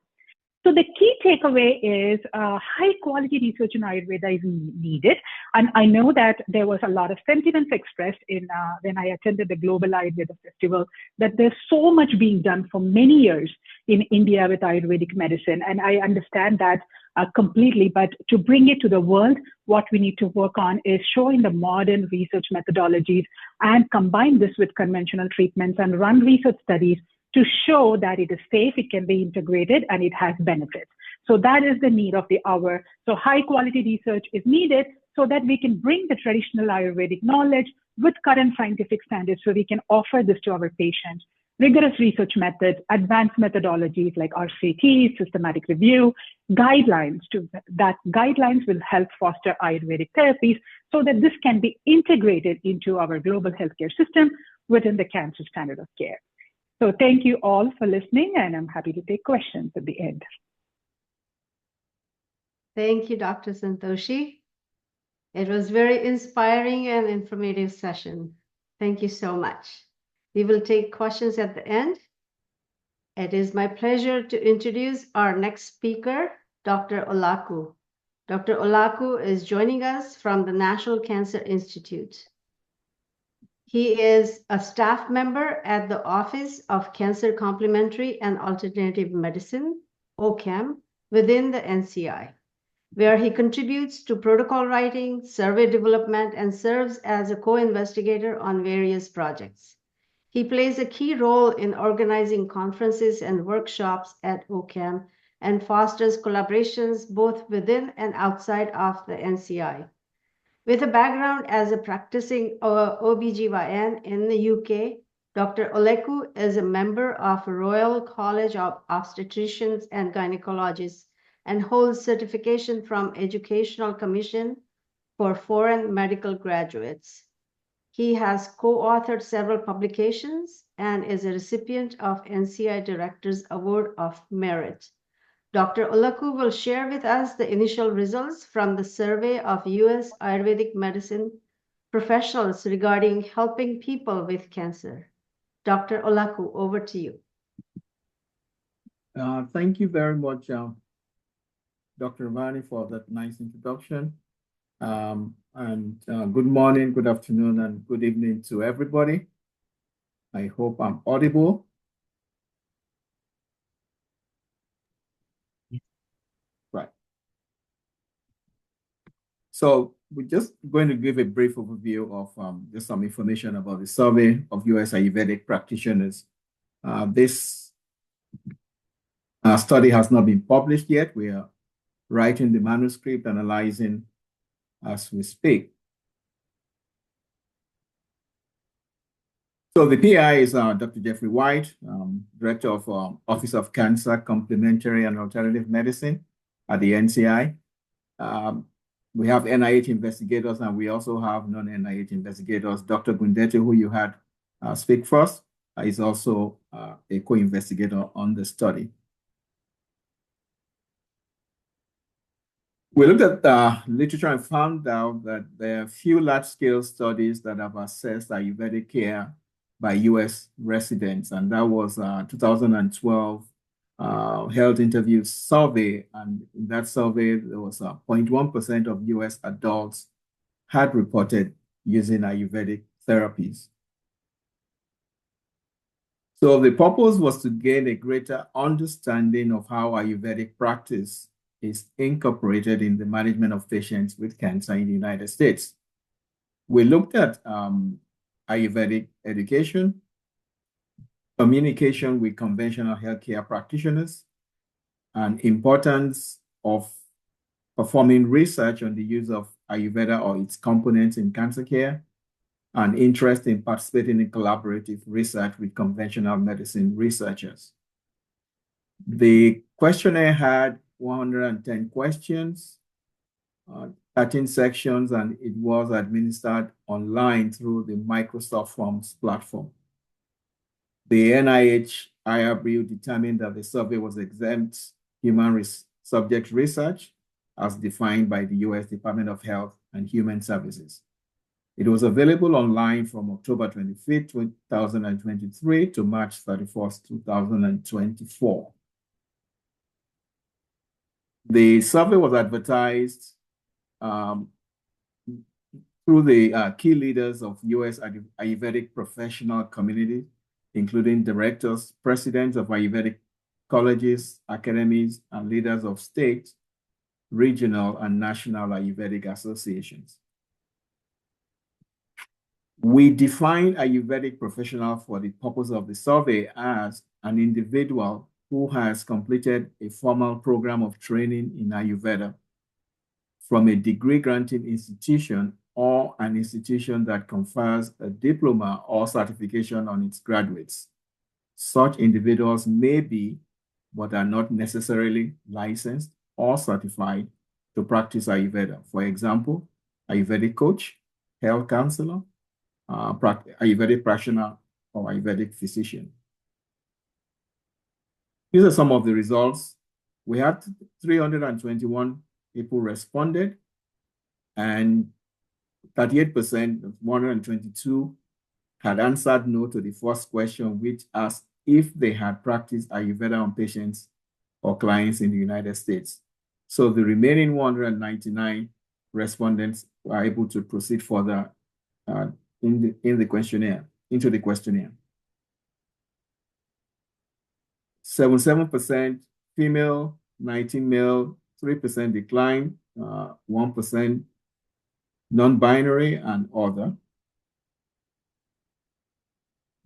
So the key takeaway is high quality research in Ayurveda is needed. And I know that there was a lot of sentiments expressed in when I attended the Global Ayurveda Festival, that there's so much being done for many years in India with Ayurvedic medicine. And I understand that completely, but to bring it to the world, what we need to work on is showing the modern research methodologies and combine this with conventional treatments and run research studies to show that it is safe, it can be integrated, and it has benefits. So that is the need of the hour. So high quality research is needed so that we can bring the traditional Ayurvedic knowledge with current scientific standards so we can offer this to our patients. Rigorous research methods, advanced methodologies like RCT, systematic review, guidelines that guidelines will help foster Ayurvedic therapies so that this can be integrated into our global healthcare system within the cancer standard of care. So thank you all for listening, and I'm happy to take questions at the end. Thank you, Dr. Santhosshi. It was very inspiring and informative session. Thank you so much. We will take questions at the end. It is my pleasure to introduce our next speaker, Dr. Olaku. Dr. Olaku is joining us from the National Cancer Institute. He is a staff member at the Office of Cancer Complementary and Alternative Medicine, OCAM, within the NCI, where he contributes to protocol writing, survey development, and serves as a co-investigator on various projects. He plays a key role in organizing conferences and workshops at OCAM and fosters collaborations both within and outside of the NCI. With a background as a practicing OBGYN in the UK, Dr. Olaku is a member of Royal College of Obstetricians and Gynecologists and holds certification from Educational Commission for Foreign Medical Graduates. He has co-authored several publications and is a recipient of NCI Director's Award of Merit. Dr. Olaku will share with us the initial results from the survey of US Ayurvedic medicine professionals regarding helping people with cancer. Dr. Olaku, over to you. Thank you very much, Dr. Ravani, for that nice introduction. Good morning, good afternoon, and good evening to everybody. I hope I'm audible. Right. So we're just going to give a brief overview of just some information about the survey of US Ayurvedic practitioners. This study has not been published yet. We are writing the manuscript, analyzing as we speak. So the PI is Dr. Jeffrey White, Director of Office of Cancer, Complementary and Alternative Medicine at the NCI. We have NIH investigators, and we also have non-NIH investigators. Dr. Gundeti, who you had speak first, is also a co-investigator on the study. We looked at literature and found out that there are few large-scale studies that have assessed Ayurvedic care by U.S. residents, and that was 2012 health interviews survey. And in that survey, there was 0.1% of U.S. adults had reported using Ayurvedic therapies. So the purpose was to gain a greater understanding of how Ayurvedic practice is incorporated in the management of patients with cancer in the United States. We looked at Ayurvedic education, communication with conventional healthcare practitioners, and importance of performing research on the use of Ayurveda or its components in cancer care, and interest in participating in collaborative research with conventional medicine researchers. The questionnaire had 110 questions, 13 sections, and it was administered online through the Microsoft Forms platform. The NIH IRB determined that the survey was exempt human subject research as defined by the U.S. Department of Health and Human Services. It was available online from October 25th, 2023 to March 31st, 2024. The survey was advertised through the key leaders of U.S. Ayurvedic professional community, including directors, presidents of Ayurvedic colleges, academies, and leaders of state, regional, and national Ayurvedic associations. We define Ayurvedic professional for the purpose of the survey as an individual who has completed a formal program of training in Ayurveda from a degree-granting institution or an institution that confers a diploma or certification on its graduates. Such individuals may be, but are not necessarily licensed or certified to practice Ayurveda. For example, Ayurvedic coach, health counselor, Ayurvedic practitioner, or Ayurvedic physician. These are some of the results. We had 321 people responded, and 38% of 122 had answered no to the first question, which asked if they had practiced Ayurveda on patients or clients in the United States. So the remaining 199 respondents were able to proceed further into the questionnaire. 77% female, 19 male, 3% decline, 1% non-binary, and other.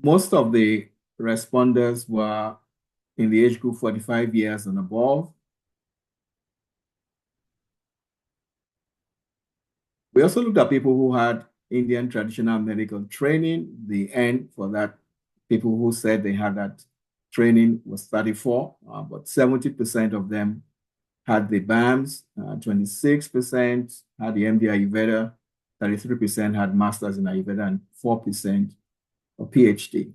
Most of the responders were in the age group 45 years and above. We also looked at people who had Indian traditional medical training. The N for that, people who said they had that training was 34, but 70% of them had the BAMS, 26% had the MD Ayurveda, 33% had Masters in Ayurveda, and 4% a PhD.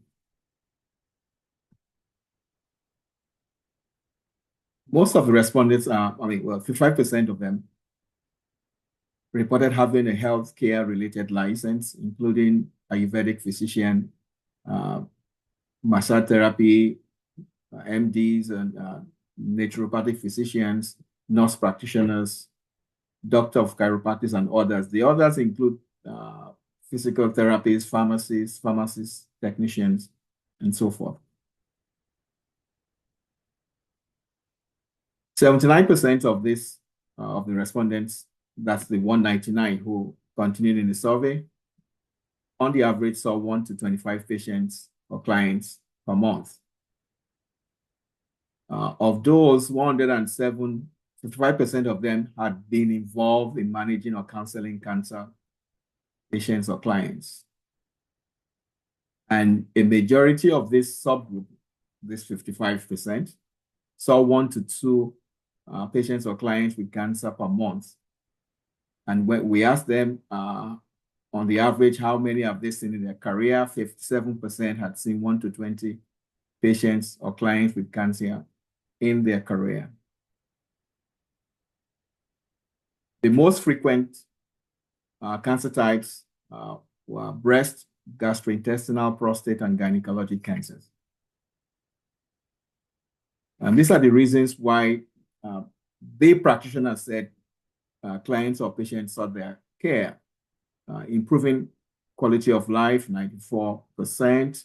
Most of the respondents are, 55% of them reported having a healthcare related license, including Ayurvedic physician, massage therapy, MDs, and naturopathic physicians, nurse practitioners, doctor of chiropractic, and others. The others include physical therapists, pharmacists, technicians, and so forth. 79% of this, of the respondents, that's the 199 who continued in the survey, on the average saw 1 to 25 patients or clients per month. Of those 107, 55% of them had been involved in managing or counseling cancer patients or clients. And a majority of this subgroup, this 55%, saw 1 to 2 patients or clients with cancer per month. And when we asked them on the average, how many have they seen in their career? 57% had seen 1 to 20 patients or clients with cancer in their career. The most frequent cancer types were breast, gastrointestinal, prostate, and gynecologic cancers. And these are the reasons why the practitioner said clients or patients sought their care. Improving quality of life, 94%,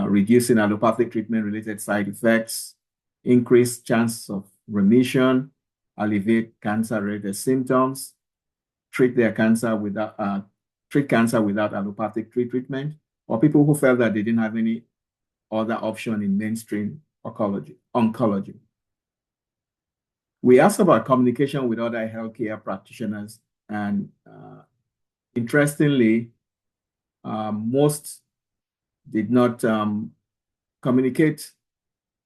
reducing allopathic treatment-related side effects, increased chance of remission, alleviate cancer-related symptoms, treat cancer without allopathic treatment, or people who felt that they didn't have any other option in mainstream oncology. We asked about communication with other healthcare practitioners, and interestingly, most did not communicate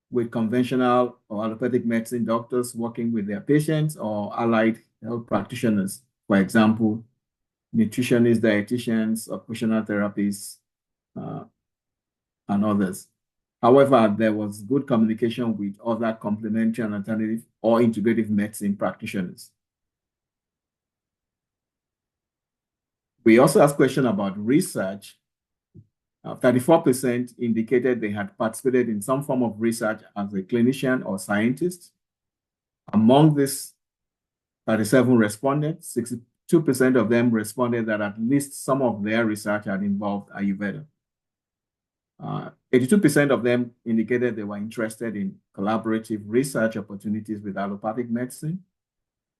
with conventional or allopathic medicine doctors working with their patients or allied health practitioners. For example, nutritionists, dietitians, occupational therapists, and others. However, there was good communication with other complementary and alternative or integrative medicine practitioners. We also asked questions about research. 34% indicated they had participated in some form of research as a clinician or scientist. Among these 37 respondents, 62% of them responded that at least some of their research had involved Ayurveda. 82% of them indicated they were interested in collaborative research opportunities with allopathic medicine,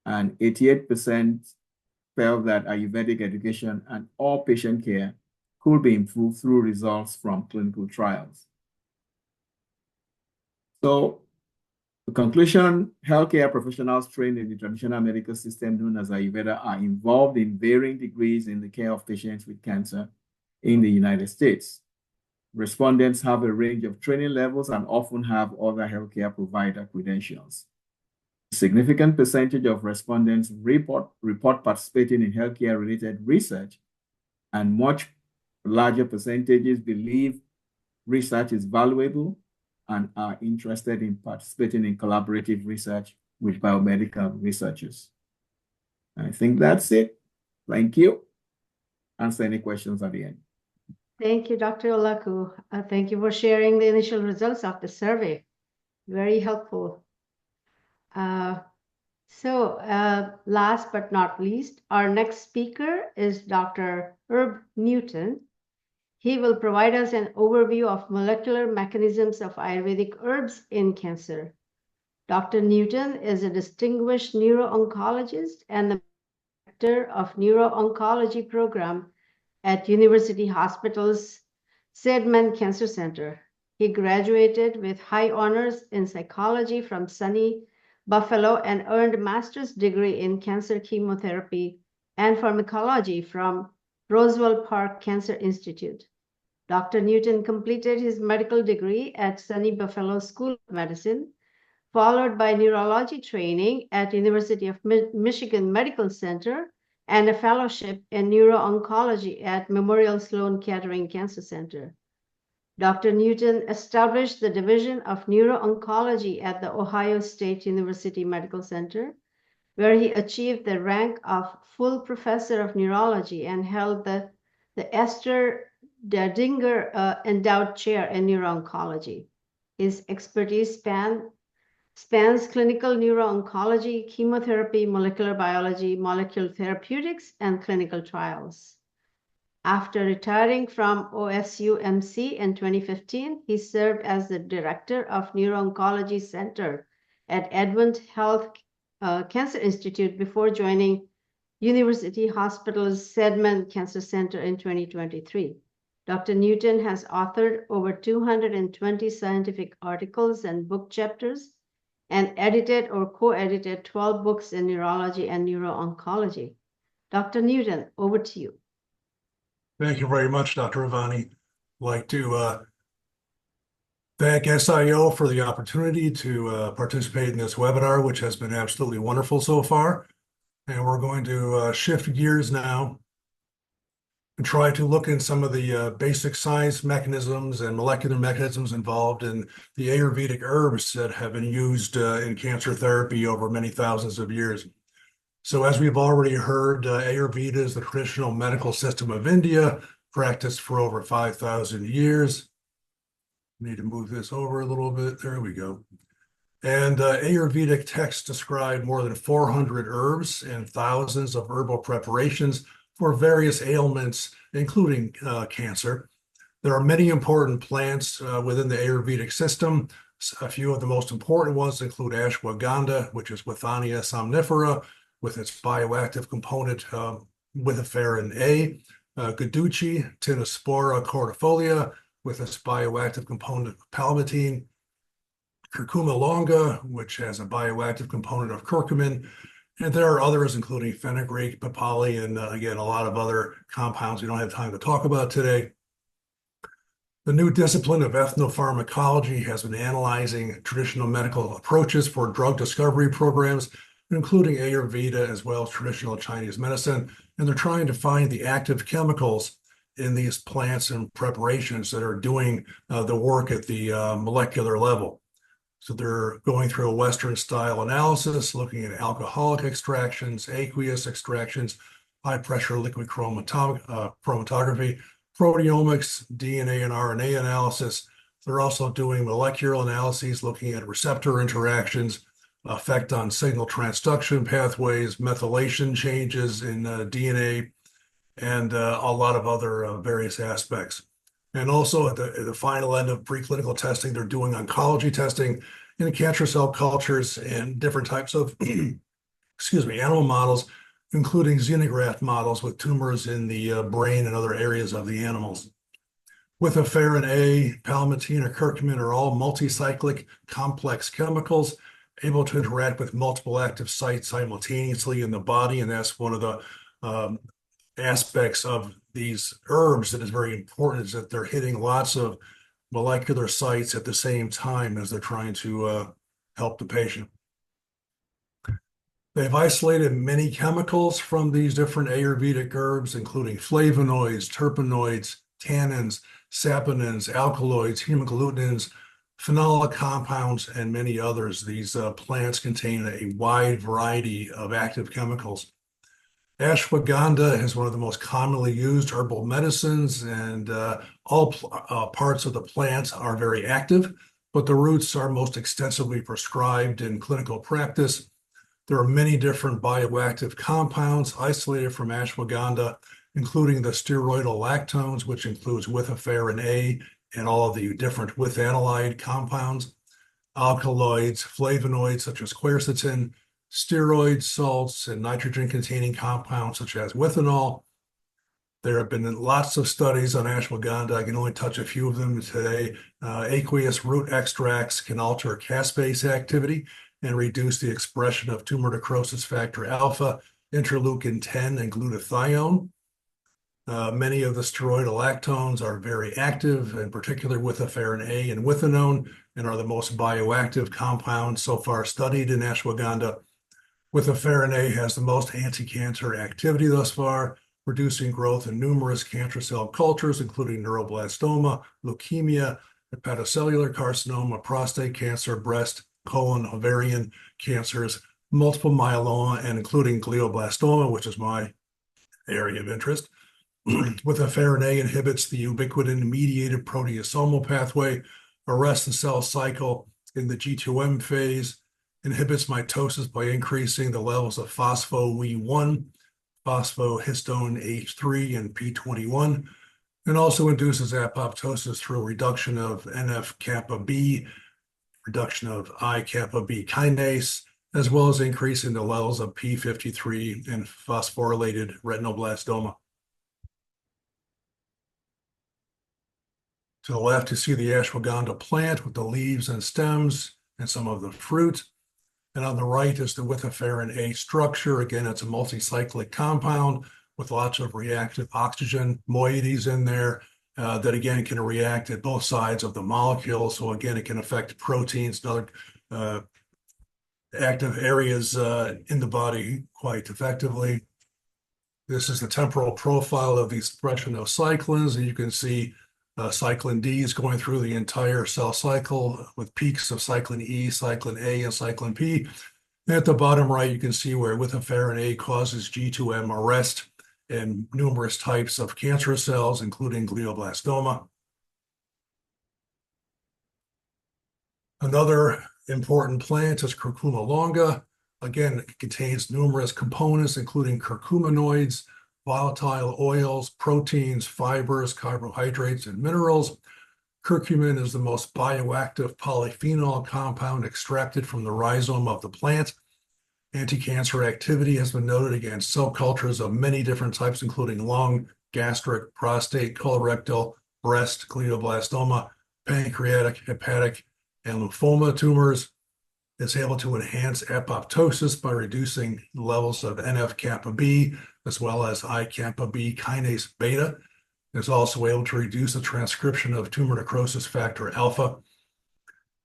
and 88% felt that Ayurvedic education and all patient care could be improved through results from clinical trials. So, the conclusion, healthcare professionals trained in the traditional medical system known as Ayurveda are involved in varying degrees in the care of patients with cancer in the United States. Respondents have a range of training levels and often have other healthcare provider credentials. A significant percentage of respondents report participating in healthcare-related research, and much larger percentages believe research is valuable and are interested in participating in collaborative research with biomedical researchers. I think that's it. Thank you. Answer any questions at the end. Thank you, Dr. Olaku. Thank you for sharing the initial results of the survey. Very helpful. Last but not least, our next speaker is Dr. Herbert Newton. He will provide us an overview of molecular mechanisms of Ayurvedic herbs in cancer. Dr. Newton is a distinguished neuro-oncologist and the director of neuro-oncology program at University Hospital's Sept Cancer Center. He graduated with high honors in psychology from SUNY Buffalo and earned a master's degree in cancer chemotherapy and pharmacology from Roswell Park Cancer Institute. Dr. Newton completed his medical degree at SUNY Buffalo School of Medicine, followed by neurology training at University of Michigan Medical Center and a fellowship in neuro-oncology at Memorial Sloan Kettering Cancer Center. Dr. Newton established the Division of Neuro-Oncology at the Ohio State University Medical Center, where he achieved the rank of full professor of neurology and held the Esther Dedinger Endowed Chair in Neuro-Oncology. His expertise spans clinical neuro-oncology, chemotherapy, molecular biology, molecular therapeutics, and clinical trials. After retiring from OSU-MC in 2015, he served as the director of Neuro-Oncology Center at Advent Health Cancer Institute before joining University Hospital's Sept Cancer Center in 2023. Dr. Newton has authored over 220 scientific articles and book chapters and edited or co-edited 12 books in neurology and neuro-oncology. Dr. Newton, over to you. Thank you very much, Dr. Ravani. I'd like to thank SIO for the opportunity to participate in this webinar, which has been absolutely wonderful so far. And we're going to shift gears now and try to look in some of the basic science mechanisms and molecular mechanisms involved in the Ayurvedic herbs that have been used in cancer therapy over many thousands of years. So as we've already heard, Ayurveda is the traditional medical system of India, practiced for over 5,000 years. Need to move this over a little bit. There we go. And Ayurvedic texts describe more than 400 herbs and thousands of herbal preparations for various ailments, including cancer. There are many important plants within the Ayurvedic system. A few of the most important ones include ashwagandha, which is Withania somnifera, with its bioactive component withaferin A, Guduchi, Tinospora cordifolia, with its bioactive component palmitine, curcuma longa, which has a bioactive component of curcumin, and there are others, including fenugreek, papali, and again, a lot of other compounds we don't have time to talk about today. The new discipline of ethnopharmacology has been analyzing traditional medical approaches for drug discovery programs, including Ayurveda as well as traditional Chinese medicine, and they're trying to find the active chemicals in these plants and preparations that are doing the work at the molecular level. So they're going through a Western style analysis, looking at alcoholic extractions, aqueous extractions, high pressure liquid chromatography, proteomics, DNA and RNA analysis. They're also doing molecular analyses, looking at receptor interactions, effect on signal transduction pathways, methylation changes in DNA, and a lot of other various aspects. And also at the final end of preclinical testing, they're doing oncology testing in cancer cell cultures and different types of, animal models, including xenograft models with tumors in the brain and other areas of the animals. Withaferin A, palmitine, or curcumin are all multicyclic complex chemicals able to interact with multiple active sites simultaneously in the body, and that's one of the aspects of these herbs that is very important, is that they're hitting lots of molecular sites at the same time as they're trying to help the patient. They've isolated many chemicals from these different Ayurvedic herbs, including flavonoids, terpenoids, tannins, saponins, alkaloids, hemagglutinins, phenolic compounds, and many others. These plants contain a wide variety of active chemicals. Ashwagandha is one of the most commonly used herbal medicines, and all parts of the plant are very active, but the roots are most extensively prescribed in clinical practice. There are many different bioactive compounds isolated from ashwagandha, including the steroidal lactones, which includes withaferin A and all of the different withanolide compounds, alkaloids, flavonoids such as quercetin, steroids, salts, and nitrogen-containing compounds such as withanol. There have been lots of studies on ashwagandha. I can only touch a few of them today. Aqueous root extracts can alter caspase activity and reduce the expression of tumor necrosis factor alpha, interleukin 10, and glutathione. Many of the steroidal lactones are very active, in particular withaferin A and withanone, and are the most bioactive compounds so far studied in ashwagandha. Withaferin A has the most anti-cancer activity thus far, reducing growth in numerous cancer cell cultures, including neuroblastoma, leukemia, hepatocellular carcinoma, prostate cancer, breast, colon, ovarian cancers, multiple myeloma, and including glioblastoma, which is my area of interest. Withaferin A inhibits the ubiquitin-mediated proteasomal pathway, arrests the cell cycle in the G2M phase, inhibits mitosis by increasing the levels of phospho-WEE1, phosphohistone H3, and P21, and also induces apoptosis through reduction of NF-kappa B, reduction of I-kappa B kinase, as well as increasing the levels of P53 and phosphorylated retinoblastoma. To the left, you see the ashwagandha plant with the leaves and stems and some of the fruit. And on the right is the withaferin A structure. Again, it's a multicyclic compound with lots of reactive oxygen moieties in there that, again, can react at both sides of the molecule. So, again, it can affect proteins and other active areas in the body quite effectively. This is the temporal profile of the expression of cyclins, and you can see cyclin D is going through the entire cell cycle with peaks of cyclin E, cyclin A, and cyclin P. And at the bottom right, you can see where withaffarin A causes G2M arrest in numerous types of cancerous cells, including glioblastoma. Another important plant is curcuma longa. Again, it contains numerous components, including curcuminoids, volatile oils, proteins, fibers, carbohydrates, and minerals. Curcumin is the most bioactive polyphenol compound extracted from the rhizome of the plant. Anti-cancer activity has been noted against cell cultures of many different types, including lung, gastric, prostate, colorectal, breast, glioblastoma, pancreatic, hepatic, and lymphoma tumors. It's able to enhance apoptosis by reducing levels of NF-kappa B, as well as I-kappa B kinase beta. It's also able to reduce the transcription of tumor necrosis factor alpha.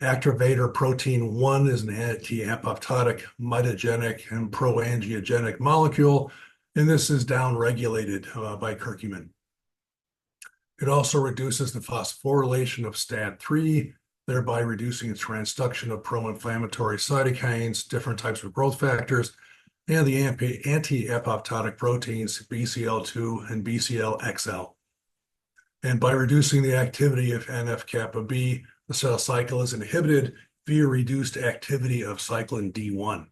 Activator protein 1 is an anti-apoptotic, mitogenic, and proangiogenic molecule, and this is downregulated by curcumin. It also reduces the phosphorylation of STAT3, thereby reducing the transduction of pro-inflammatory cytokines, different types of growth factors, and the anti-apoptotic proteins BCL2 and BCL-XL. And by reducing the activity of NF-kappa B, the cell cycle is inhibited via reduced activity of cyclin D1.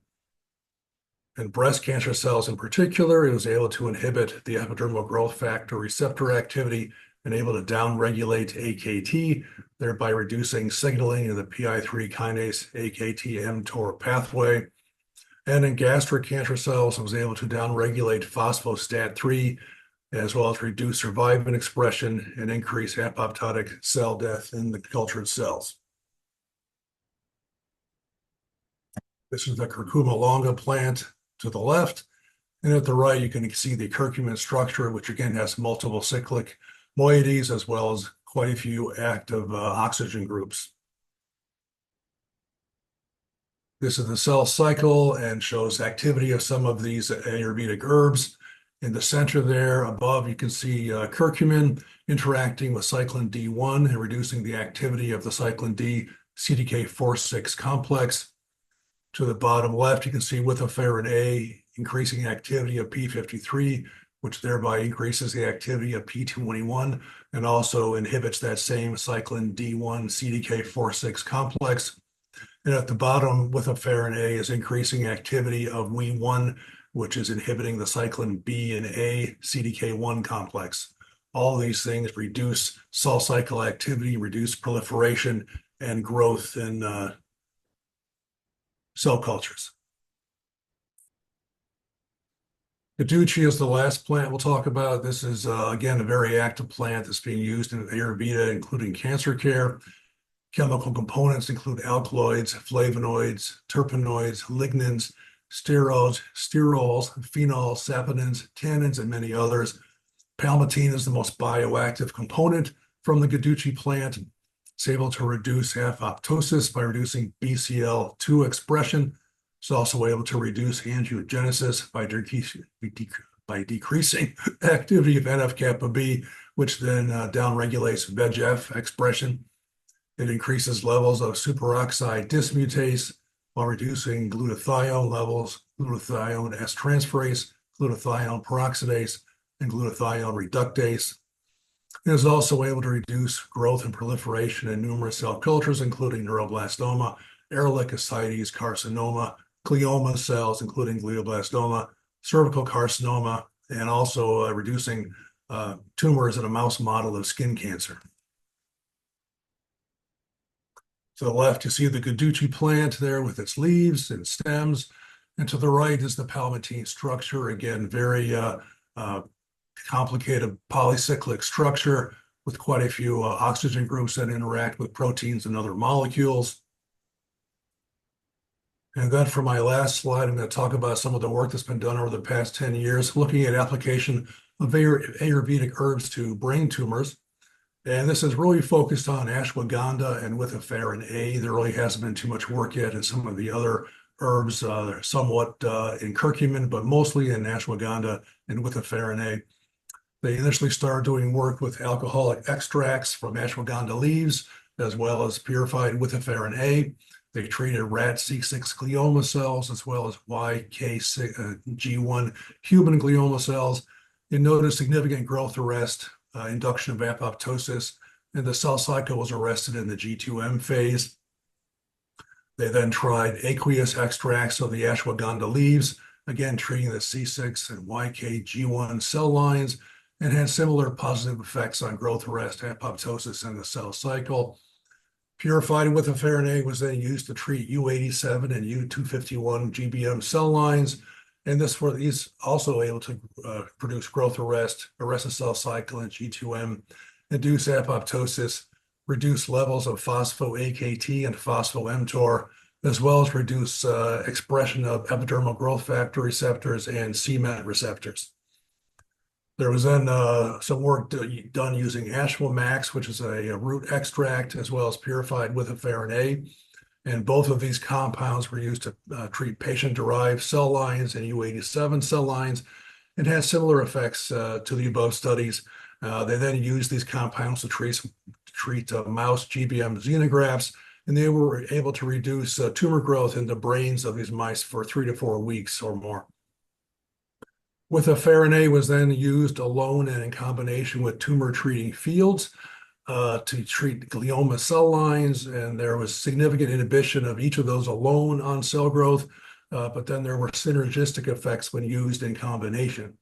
In breast cancer cells in particular, it was able to inhibit the epidermal growth factor receptor activity and able to downregulate AKT, thereby reducing signaling of the PI3 kinase AKT-mTOR pathway. And in gastric cancer cells, it was able to downregulate phospho-STAT3, as well as reduce survivin expression and increase apoptotic cell death in the cultured cells. This is the curcuma longa plant to the left, and at the right, you can see the curcumin structure, which again has multiple cyclic moieties, as well as quite a few active oxygen groups. This is the cell cycle and shows activity of some of these Ayurvedic herbs. In the center there above, you can see curcumin interacting with cyclin D1 and reducing the activity of the cyclin D CDK4/6 complex. To the bottom left, you can see withaffarin A increasing activity of P53, which thereby increases the activity of P21 and also inhibits that same cyclin D1 CDK4/6 complex. And at the bottom, withaffarin A is increasing activity of WEE1, which is inhibiting the cyclin B and A CDK1 complex. All of these things reduce cell cycle activity, reduce proliferation and growth in cell cultures. Guduchi is the last plant we'll talk about. This is, again, a very active plant that's being used in Ayurveda, including cancer care. Chemical components include alkaloids, flavonoids, terpenoids, lignins, sterols, phenols, saponins, tannins, and many others. Palmitine is the most bioactive component from the Guduchi plant. It's able to reduce apoptosis by reducing BCL2 expression. It's also able to reduce angiogenesis by decreasing activity of NF-kappa B, which then downregulates VEGF expression. It increases levels of superoxide dismutase while reducing glutathione levels, glutathione S-transferase, glutathione peroxidase, and glutathione reductase. It is also able to reduce growth and proliferation in numerous cell cultures, including neuroblastoma, Ehrlich ascites, carcinoma, glioma cells, including glioblastoma, cervical carcinoma, and also reducing tumors in a mouse model of skin cancer. To the left, you see the Guduchi plant there with its leaves and stems. And to the right is the palmitine structure. Again, very complicated polycyclic structure with quite a few oxygen groups that interact with proteins and other molecules. And then for my last slide, I'm going to talk about some of the work that's been done over the past 10 years, looking at application of Ayurvedic herbs to brain tumors. And this is really focused on ashwagandha and withaffarin A. There really hasn't been too much work yet in some of the other herbs, somewhat in curcumin, but mostly in ashwagandha and with A. They initially started doing work with alcoholic extracts from ashwagandha leaves, as well as purified with A. They treated rat C6 glioma cells, as well as YKG1 human glioma cells, and noticed significant growth arrest, induction of apoptosis, and the cell cycle was arrested in the G2M phase. They then tried aqueous extracts of the ashwagandha leaves, again treating the C6 and YKG1 cell lines, and had similar positive effects on growth arrest, apoptosis, and the cell cycle. Purified with A was then used to treat U87 and U251 GBM cell lines, and these also able to produce growth arrest the cell cycle in G2M, induce apoptosis, reduce levels of phospho-AKT and phospho-mTOR, as well as reduce expression of epidermal growth factor receptors and CMET receptors. There was then some work done using Ashwamax, which is a root extract, as well as purified with A. And both of these compounds were used to treat patient-derived cell lines and U87 cell lines, and had similar effects to the above studies. They then used these compounds to treat mouse GBM xenografts, and they were able to reduce tumor growth in the brains of these mice for 3 to 4 weeks or more. With A was then used alone and in combination with tumor-treating fields to treat glioma cell lines, and there was significant inhibition of each of those alone on cell growth, but then there were synergistic effects when used in combination.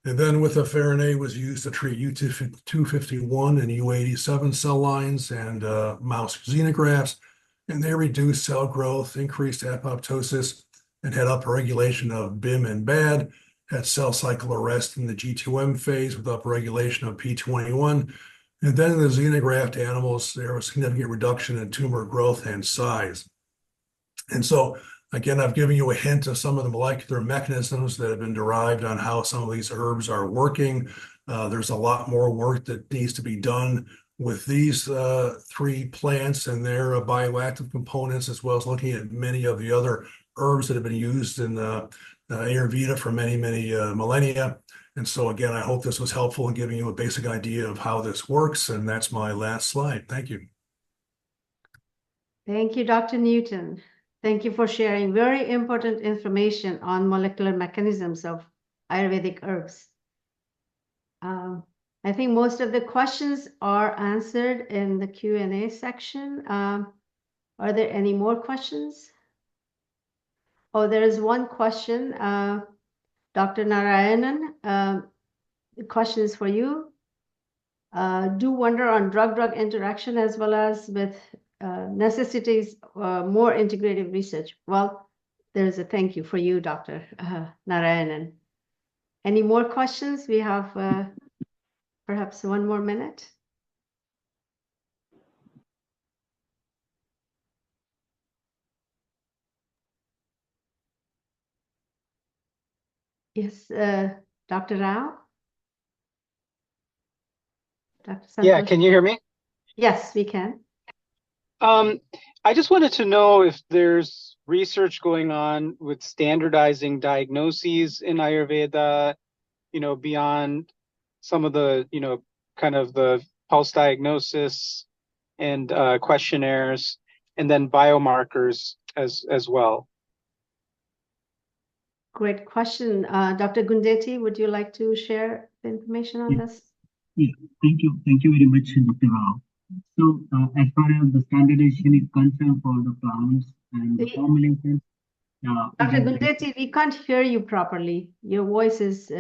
And then with A was used to treat U251 and U87 cell lines and mouse xenografts, and they reduced cell growth, increased apoptosis, and had upregulation of BIM and BAD, had cell cycle arrest in the G2M phase with upregulation of P21. And then in the xenograft animals, there was significant reduction in tumor growth and size. And so, again, I've given you a hint of some of the molecular mechanisms that have been derived on how some of these herbs are working. There's a lot more work that needs to be done with these 3 plants and their bioactive components, as well as looking at many of the other herbs that have been used in Ayurveda for many millennia. And so again, I hope this was helpful in giving you a basic idea of how this works. And that's my last slide. Thank you. Thank you, Dr. Newton. Thank you for sharing very important information on molecular mechanisms of Ayurvedic herbs. I think most of the questions are answered in the Q&A section. Are there any more questions? Oh, there is one question. Dr. Narayanan, the question is for you. Do wonder on drug-drug interaction as well as with necessities more integrative research. Well, there is a thank you for you, Dr. Narayanan. Any more questions? We have perhaps 1 more minute. Yes, Dr. Rao? Dr. Santhosshi? Yeah, can you hear me? Yes, we can. I just wanted to know if there's research going on with standardizing diagnoses in Ayurveda, beyond some of the, kind of the pulse diagnosis and questionnaires, and then biomarkers as well. Great question. Dr. Gundeti, would you like to share the information on this? Yeah, thank you. Thank you very much, Dr. Rao. So, as far as the standardization is concerned for the plants and the formulation, Dr. Gundeti, we can't hear you properly. Your voice is...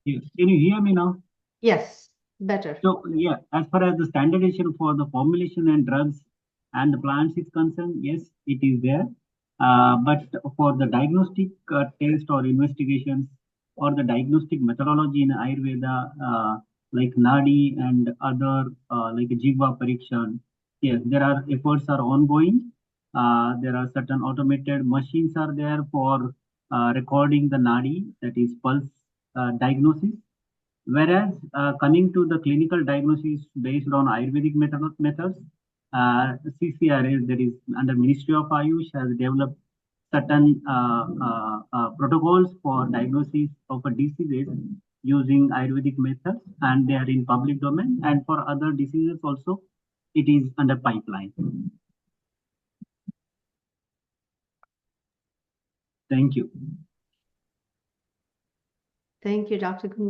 Yes. Can you hear me now? Yes, better. So, yeah, as far as the standardization for the formulation and drugs and the plants is concerned, yes, it is there. But for the diagnostic test or investigations or the diagnostic methodology in Ayurveda, like Nadi and other like Jigva Parikshan, yes, there are efforts are ongoing. There are certain automated machines are there for recording the Nadi, that is pulse diagnosis. Whereas coming to the clinical diagnosis based on Ayurvedic methods, CCRA, that is under Ministry of Ayush, has developed certain protocols for diagnosis of diseases using Ayurvedic methods, and they are in public domain. And for other diseases also, it is under pipeline. Thank you. Thank you, Dr.